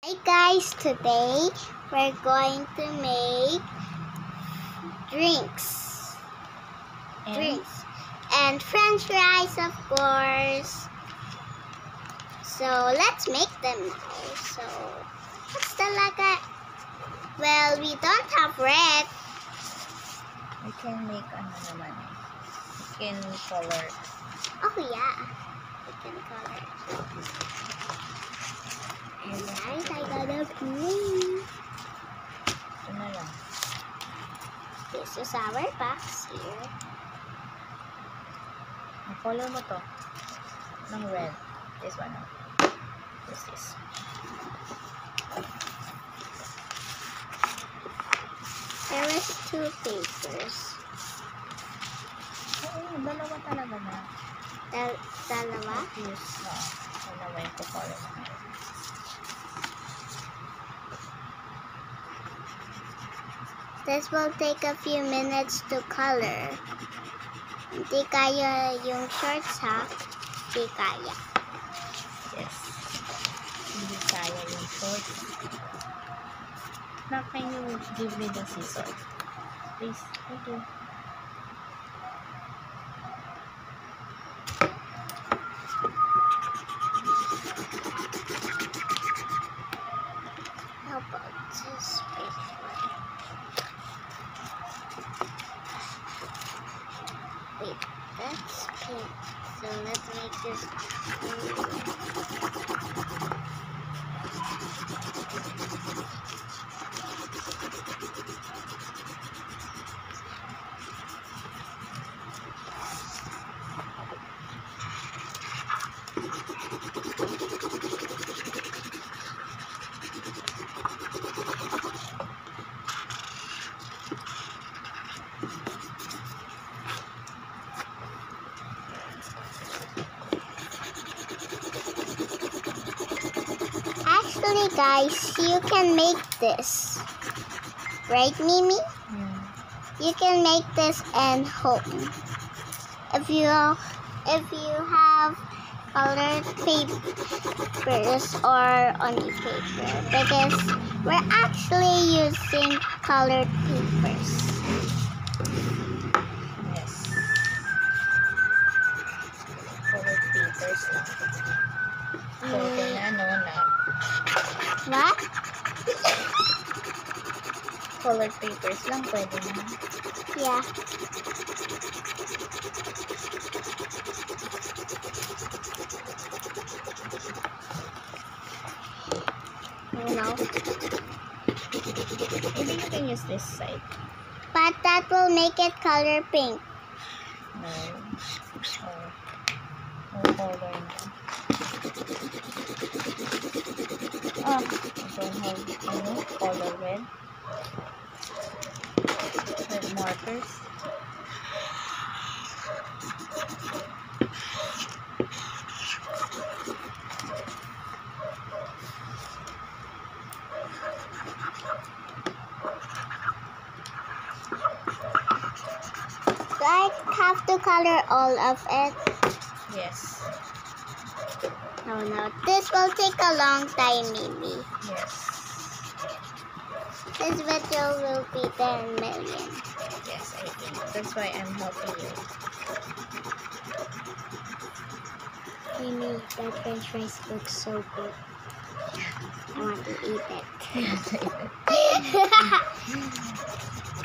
Hi guys, today we're going to make drinks and french fries, of course. So let's make them now. So what's talaga? Well, we don't have red. We can make naman. We can color. Oh yeah, we can color. And guys, I got a blue. Ito na lang. This is our box here. Ang color mo to. Ng red. This one. This. There is 2 papers. Oo, dalawa talaga na. Dalawa? Yes. Dalawa yung color mo. This will take a few minutes to color. Hindi kaya yung shorts, ha? Hindi kaya. Yes. Hindi kaya yung shorts. Now, can you give me the scissors? Please. Thank you. How about this paper? Wait, that's pink. So let's make this blue. Actually, guys, you can make this. Right, Mimi? You can make this at home. If you have colored papers or only paper, because we're actually using colored papers. Yes. Colored papers lang. Pwede na, What? Colored papers lang, pwede na. Yeah. No. Maybe you can use this side. But that will make it color pink. No. No color na. I don't have color red. Red markers. Do I have to color all of it? Yes. Oh no, this will take a long time, Mimi. Yes. This video will be 10 million. Yes, I think. That's why I'm helping you. Mimi, that french fries looks so good. I want to eat it.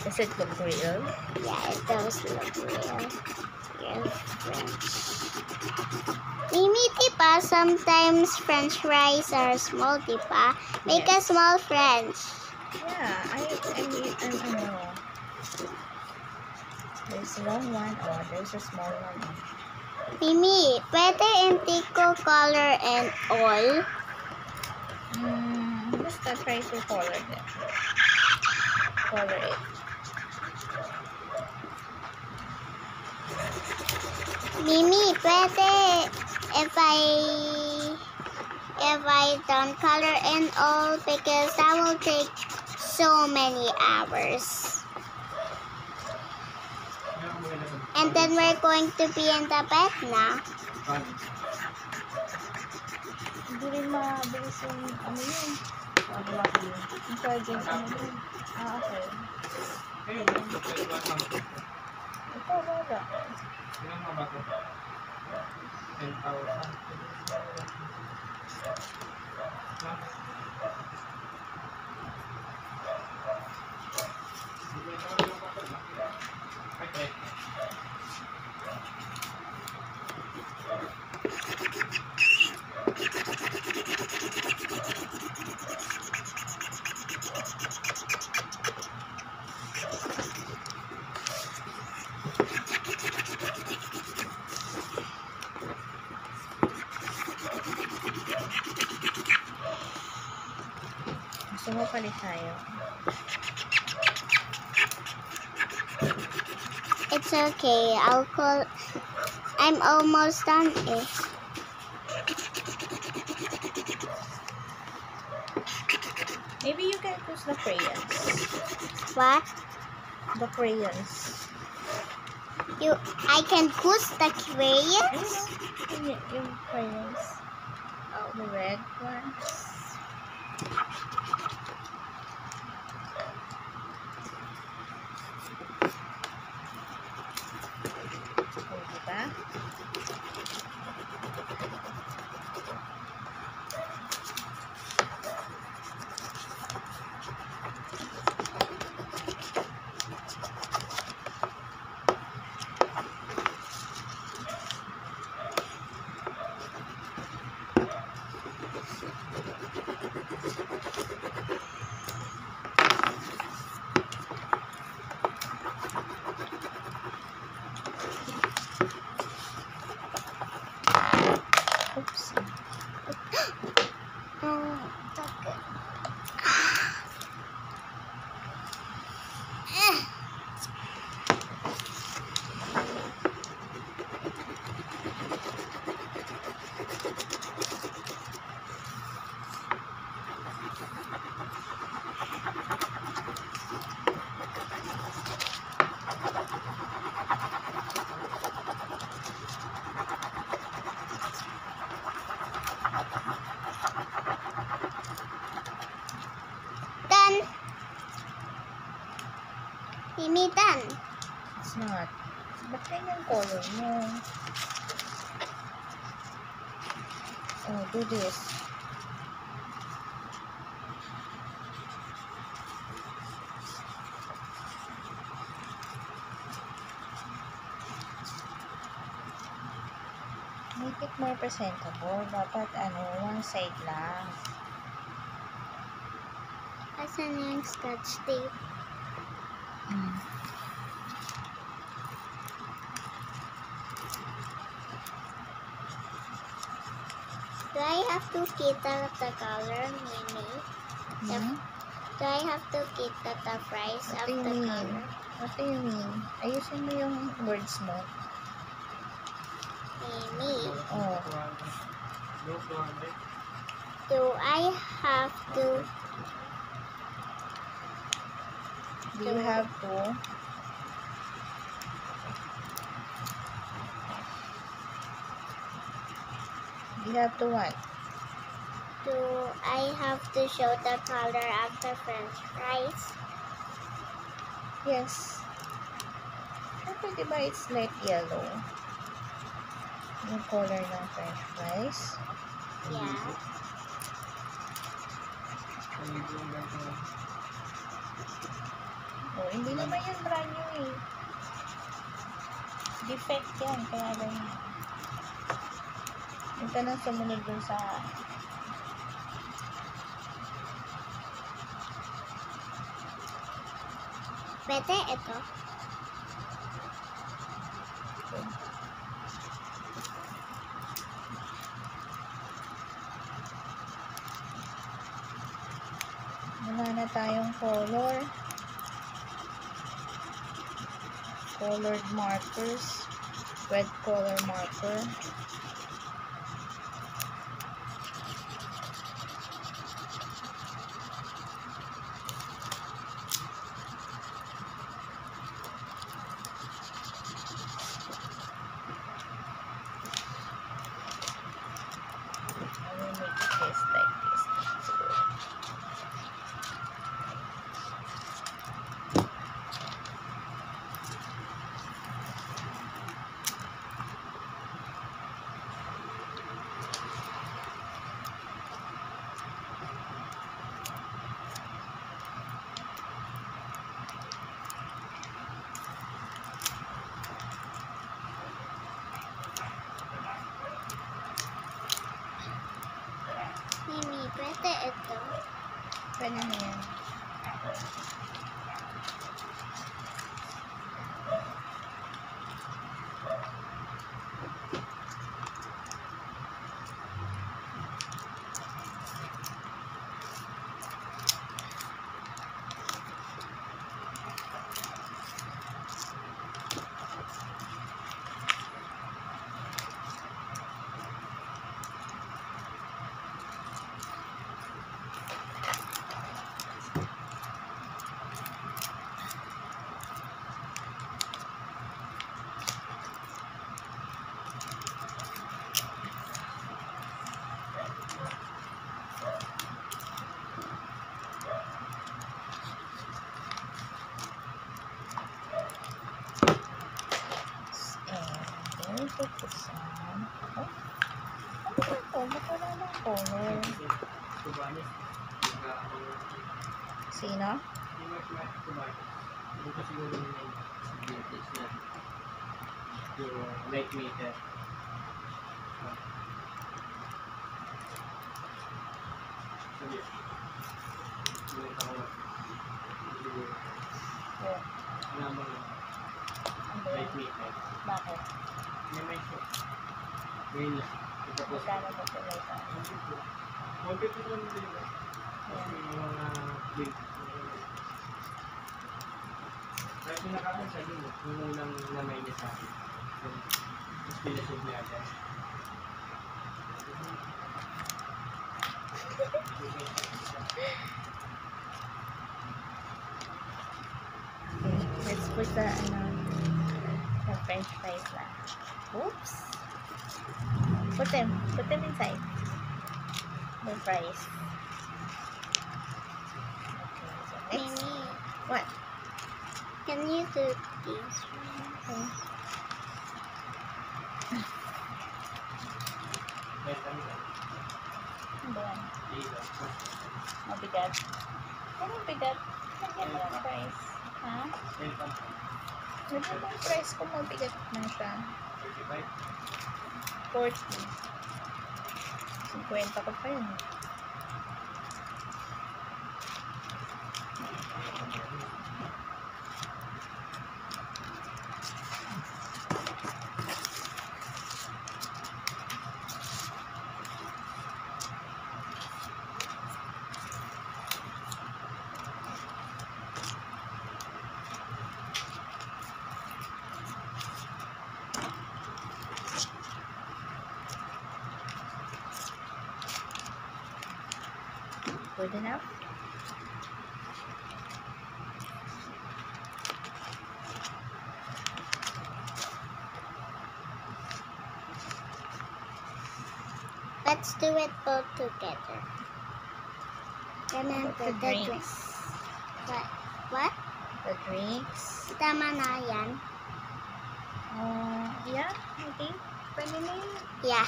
Does it look real? Yeah, it does look real. Real French. Mimi, diba, sometimes french fries are small, diba? Make a Yes. small french. Yeah, I know. There's a long one. Oh, there's a small one. Mimi, pwede hindi ko color and all? Basta try to color them. Color it. Mimi, pwede if I don't color and all, because that will take so many hours. And then we're going to be in the bed na. Hindi rin mabilis yung ano yun. Ang charging ano yun? Ah, okay. Ito, wala. Gusto mo palit tayo? It's okay. I'll call. I'm almost done eh. Maybe you can use the crayons. What? The crayons. I can push the crayons? Yung crayons. Oh, the red ones. Oh, diba? Oops. Oh, okay. Done. Mimi, done. It's not. Ba't ganyan color mo? Oh, do this. Make it more presentable. Dapat one side lang. Asan yung scotch tape? Do I have to kita the color, Mimi? Do I have to kita the price What of do you the mean? color? What do you mean? Ayusin mo yung words mo. Mimi, Oh. do I have to Do you have to? You have to what? do I have to show the color of the French fries? Yes. Siyempre, diba it's light yellow? Yung color ng french fries. Yeah. Oh, hindi naman yan brand new eh. Defect yan, kaya ganyan. Ito nang sumunod dun sa... Pwede ito. Wala na tayong color. Colored markers. Red color marker. I will make this like this. Pwede na yan. Put this on. Oh, ano ba ito? Ba't wala ng color? Sino? Light meter. Yeah. Light meter. Bakit? May siya. Ngayon lang. Tapos, Magkano ba ito ito? 150 lang din ba? Tapos may mga link. Kahit yung nakapansa din, yung unang namay niya sa akin. Tapos pinasod niya agad. Let's put the french fries na. Oops! Put them inside. The fries. Okay, so next. Mimi, What? can you do these? Okay. Ano ba yan? Mabigat. Ano mabigat? Lagyan mo ng fries. Ha? Lagyan mo ng fries kung mabigat na siya. 40. 50 ko pa yun. Good enough? Let's do it both together. Remember The the drinks. drinks. What? The drinks. Tama na yan. Yeah, I think. Pwede na yun. Yeah.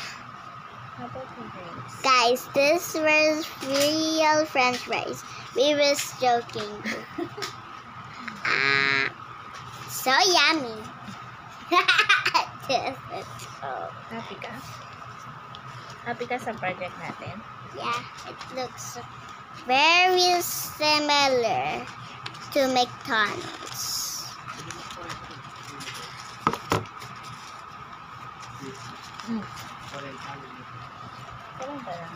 How about the drinks? Guys, this was real french fries. We was joking. So yummy. Oh. Happy ka? Happy ka sa project natin? Yeah, it looks very similar to McDonald's. Kailan ba lang?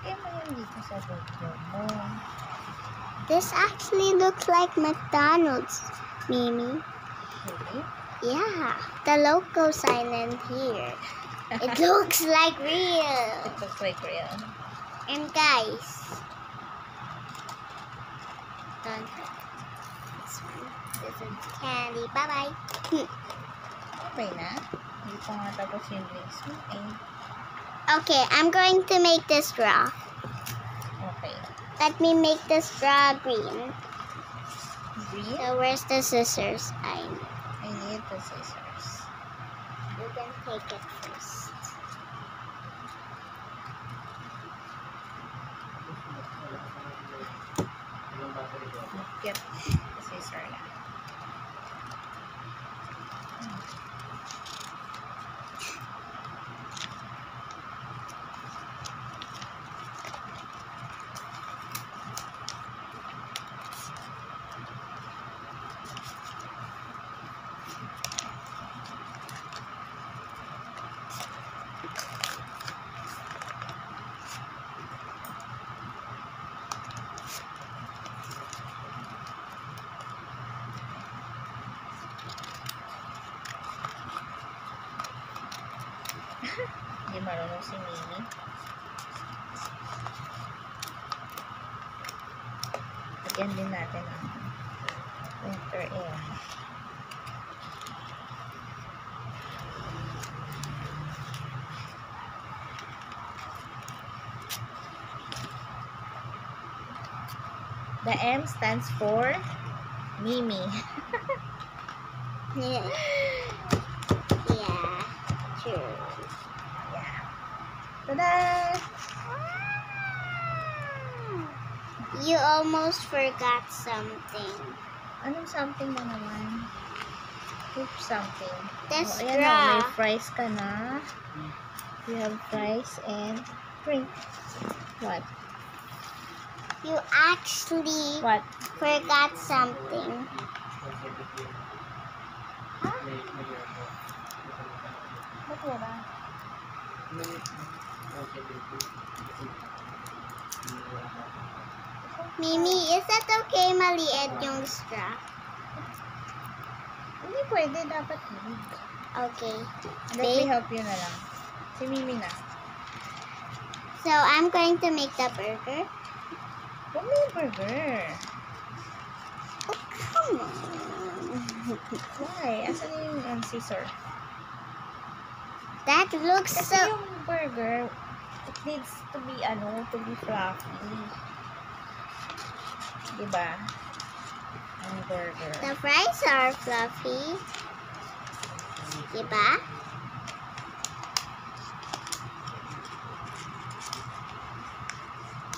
Kaya mo yun dito sa video mo. This actually looks like McDonald's, Mimi. Really? Yeah, the logo sign in here. It looks like real. It looks like real. And guys, don't hurt. This one. This is candy. Bye-bye. Okay na? Hindi pa nga tapos yung drinks mo eh. Okay, I'm going to make this straw. Okay. Let me make the straw green. Green? So where's the scissors? I need the scissors. You can take it first. get the scissor na. Hindi marunong si Mimi. Lagyan din natin ang winter air. The M stands for Mimi. Yeah. Yeah. True. Yeah. Tada! You almost forgot something. Anong something na naman? Oops, something. The Oh, ayan na, may straw. fries ka na. You have fries and drink. What? You actually What? forgot something. Ba't wala? Mimi, is that okay? Maliit yung straw. Hindi pwede, dapat big. Okay. Let me Big. help you na lang. Si Mimi na. So, I'm going to make the burger. Huwag mo yung burger. Oh, come on. Why? Asan yung scissor? That looks Kasi so... yung burger, it needs to be, fluffy. Diba? Ang burger. The fries are fluffy. Diba?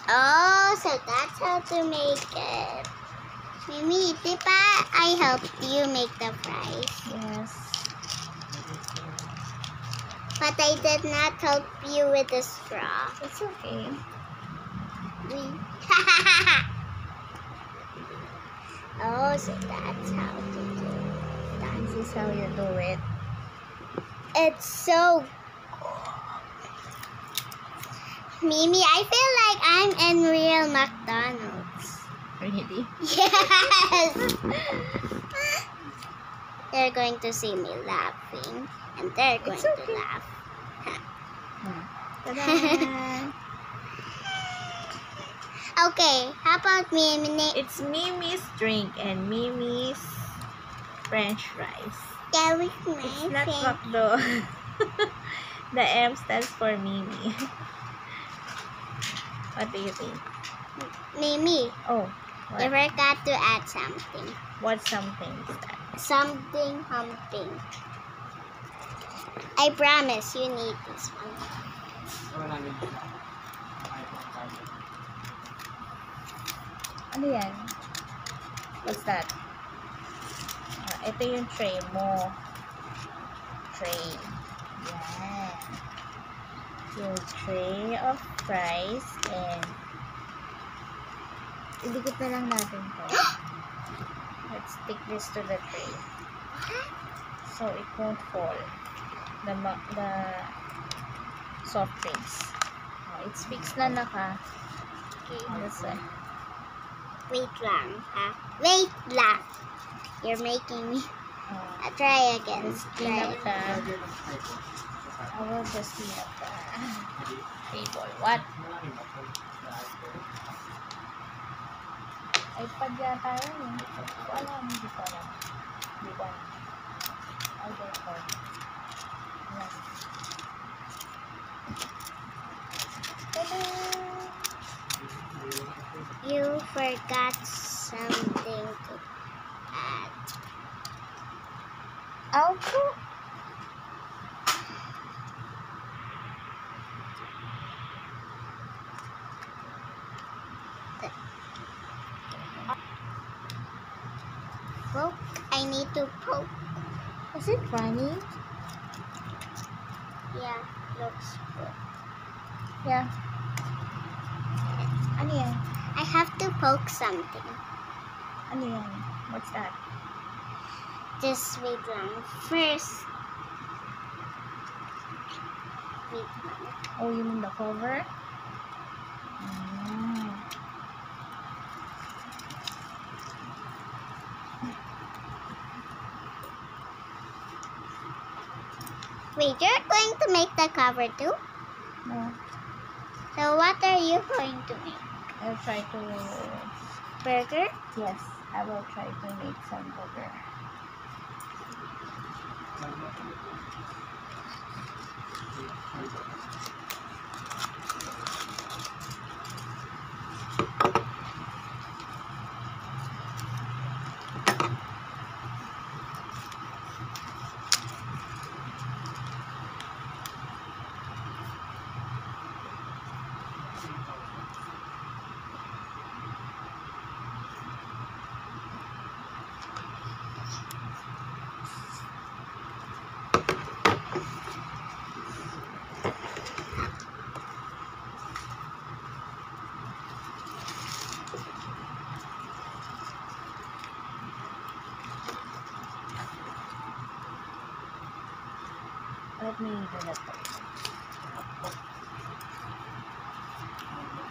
Oh, so that's how to make it. Mimi, diba I helped you make the fries? Yes. But I did not help you with the straw. It's okay. Oh, so that's how to do it. This is how you do it. It's so... Mimi, I feel like I'm in real McDonald's. Really? Yes! They're going to see me laughing. And they're going It's to okay. laugh. Ta-da! Okay, how about Mimi? It's Mimi's drink and Mimi's French fries. Yeah, with It's my not friend. McDo. The M stands for Mimi. What do you think? Mimi, Oh, you what? forgot to add something. What something is that? Something humping. I promise you need this one. Ano yan? What's that? Ito yung tray mo. Tray. Yan. Yung tray of fries and idikit na lang natin to. Let's stick this to the tray. So it won't fall. The soft drinks. It's fixed na naka. That's it. Wait lang, ha? Wait lang. You're making me. Try again. Clean Try up the, I will just clean up the table. What? iPad yata yun eh. Hindi ko alam, hindi ko alam. Hindi ko alam. I'll go for it. Ayan. Tada! You forgot something to add. Auto? to poke. Is it funny? Yeah, looks good. Yeah. Ano yan? I have to poke something. Ano yan? What's that? Just wait lang. First, wait lang. Oh, you mean the cover? Mm. Wait, you're going to make the cover too? No. So what are you going to make? I'll try to... Burger? Yes, I will try to make some burger. Let me do that first.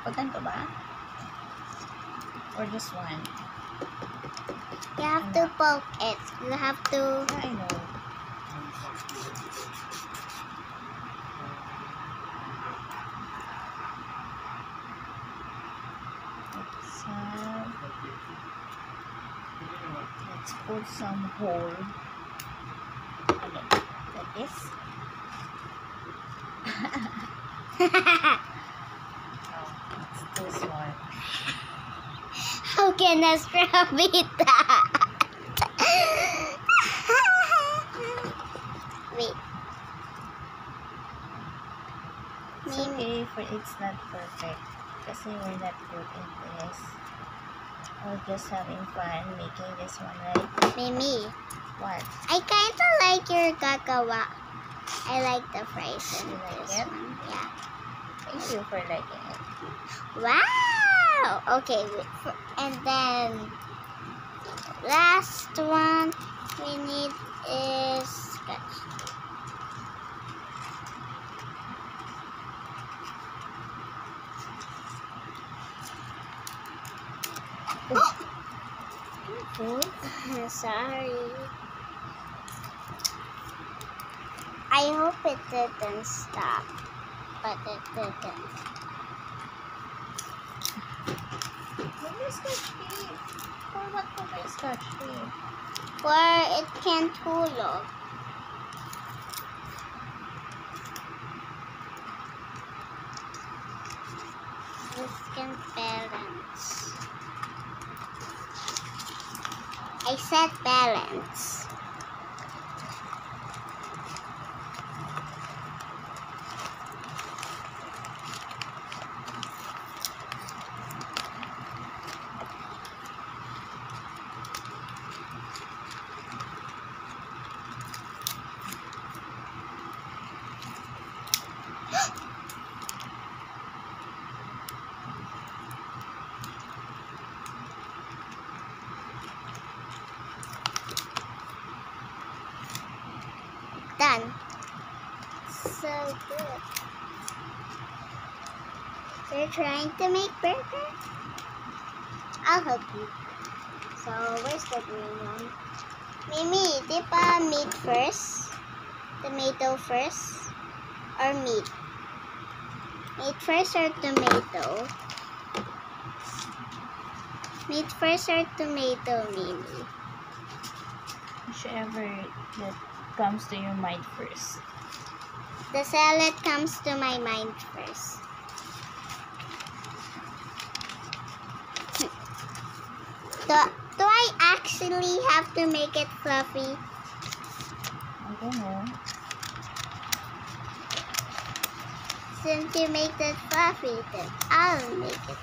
Pagkanto ba? Or just one? You have to poke it. You have to... I know. Let's put some hole. Okay, like this. Oh, it's too small. How can I scrub it that? Wait. It's okay if it's not perfect kasi we're not good in this. We're just having fun making this one, right? Mimi, What? I kind of like your gagawa. I like the fries in You like this it? one. Yeah. Thank you for liking it. Wow! Okay, and then last one we need is scotch. Careful. Sorry. I hope it didn't stop, but it didn't. What is scotch tape? For what to buy scotch tape? Or it can't hulog. This can balance. I said balance. Done. So good. You're trying to make burger? I'll help you. So, where's the green one? Mimi, di ba meat first? Tomato first? Or meat? Meat first or tomato? Meat first or tomato, Mimi? Whichever that comes to your mind first. The salad comes to my mind first. Do I actually have to make it fluffy? I don't know. Since you make it fluffy, then I'll make it.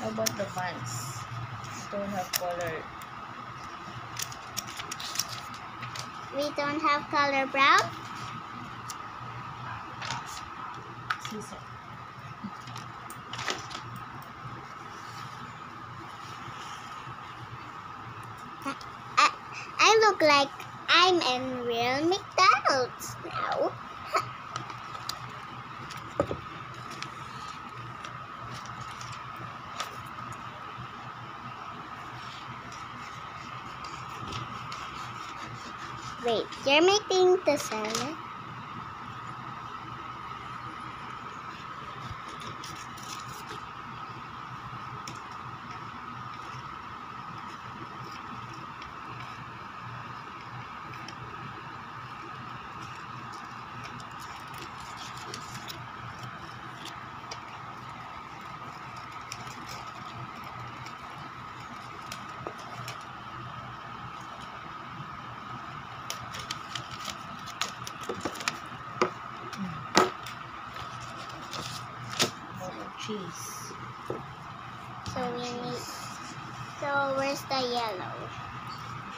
How about the buns? Don't have color. we don't have color brown. Scissor. I look like I'm in real McDonald's now. Wait, you're making the salad? Cheese. So we need. So where's the yellow?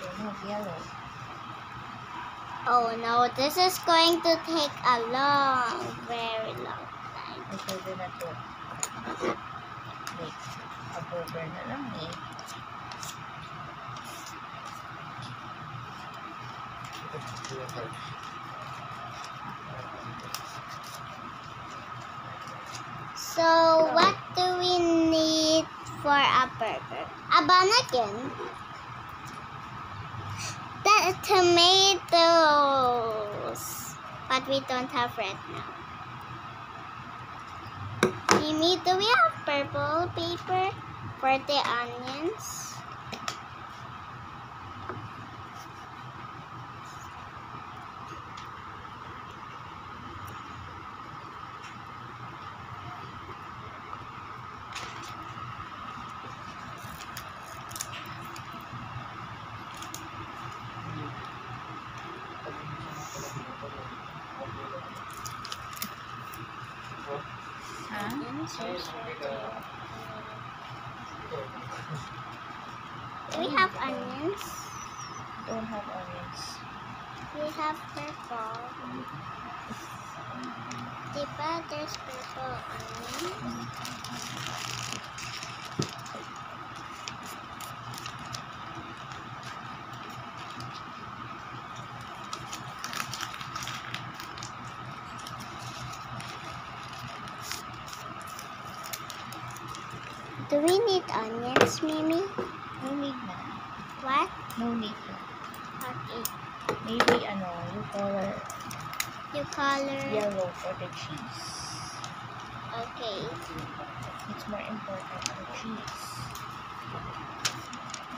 Don't have yellow. Oh no, this is going to take a long, very long time. I told you not to make a burger na lang eh. So what do we need for a burger? A bun again. The tomatoes. But we don't have red now. Mimi, do we have purple paper for the onions? Huh? Do we have onions? Don't have onions. We have purple. Diba, there's purple onions. Do we need onions, Mimi? No need na. What? No need na. What is? Maybe you color You color. yellow for the cheese. Okay. It's more important the cheese.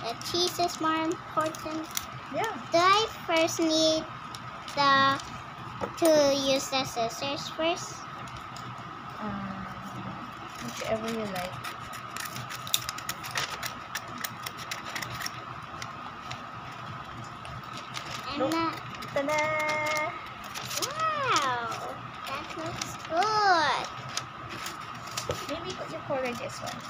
The cheese is more important. Yeah. Do I first need to use the scissors first? Whichever you like. And Nope. Ta-da! wow, that looks good. Maybe you color this one.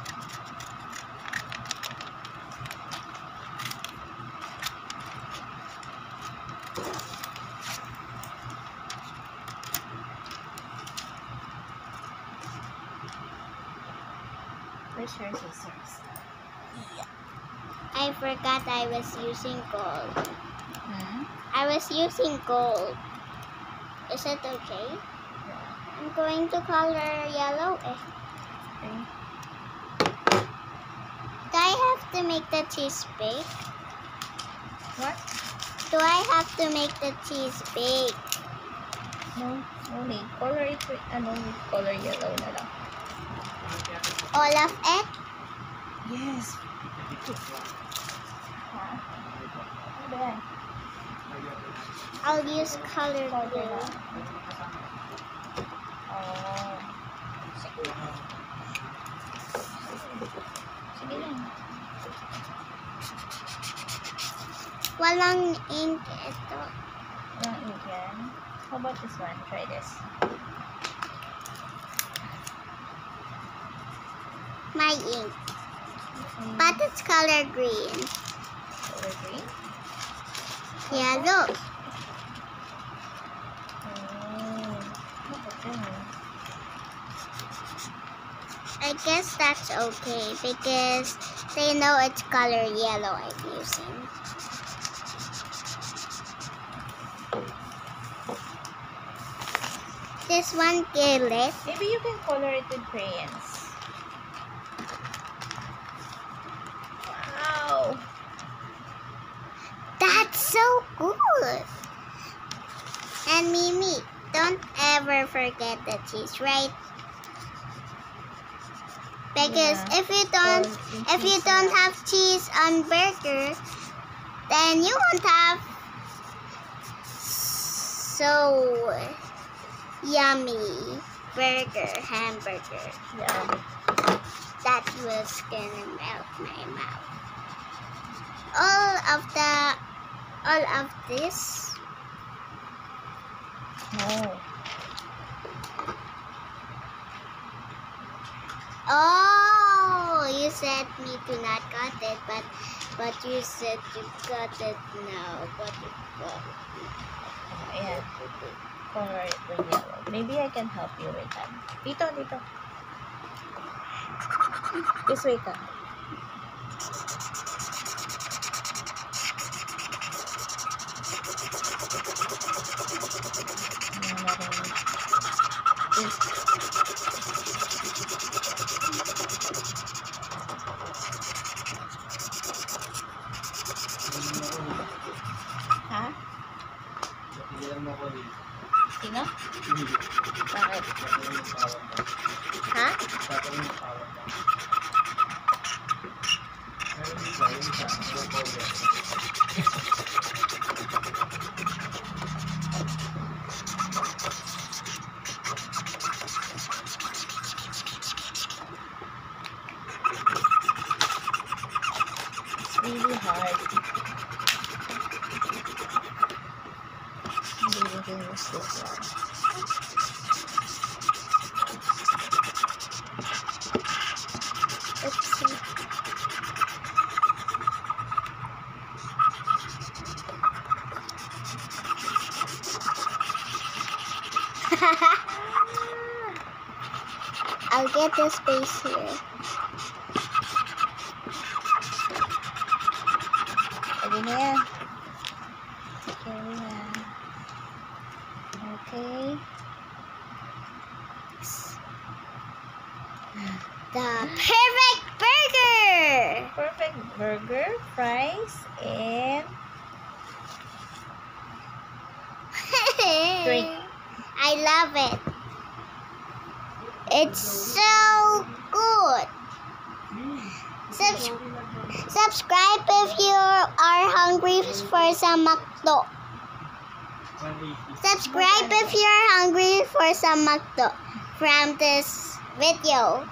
Where's your scissors? I forgot I was using gold. Hmm? I was using gold. Is it okay? Yeah. I'm going to color yellow. Okay. Do I have to make the cheese big? What? Do I have to make the cheese big? No, no need. Color it with color yellow na lang. All of it? Yes. Huh? Ano ba yan? I'll use color Color blue. na. Oh. Sige. Sige lang. Walang ink ito. Walang ink yan. How about this one? Try this. My ink. But it's color green. Color green? Yeah, look. I guess that's okay because they know it's color yellow I'm using. This one gillet. Maybe you can color it with crayons. Wow. That's so good. And Mimi, don't ever forget the cheese, right? Because Yeah. if you cheese don't around. have cheese on burger, then you won't have so yummy hamburger. Yeah. That was gonna melt my mouth. All of this. No. Oh, you said me to not cut it, but you said you cut it now. But you cut it Yeah. Color it with yellow. Maybe I can help you with that. Dito. This way ka. Ha? Ilan mo ko dito. Sino? Hindi. Bakit? Tatlo yung tawag mo. Ha? Tatlo yung tawag mo. Pero dito, yung isa, yung powder. It's really hard. Maybe we can use this one. Let's see. I'll get the space here. Pwede na yan. Okay na. Okay. The perfect burger! Perfect burger, fries, and Drink. I love it. It's so good. Subscribe if you are hungry for some McDo. 180. Subscribe if you're hungry for some McDo from this video.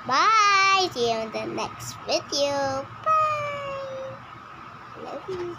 Bye. See you in the next video. Bye. Love you.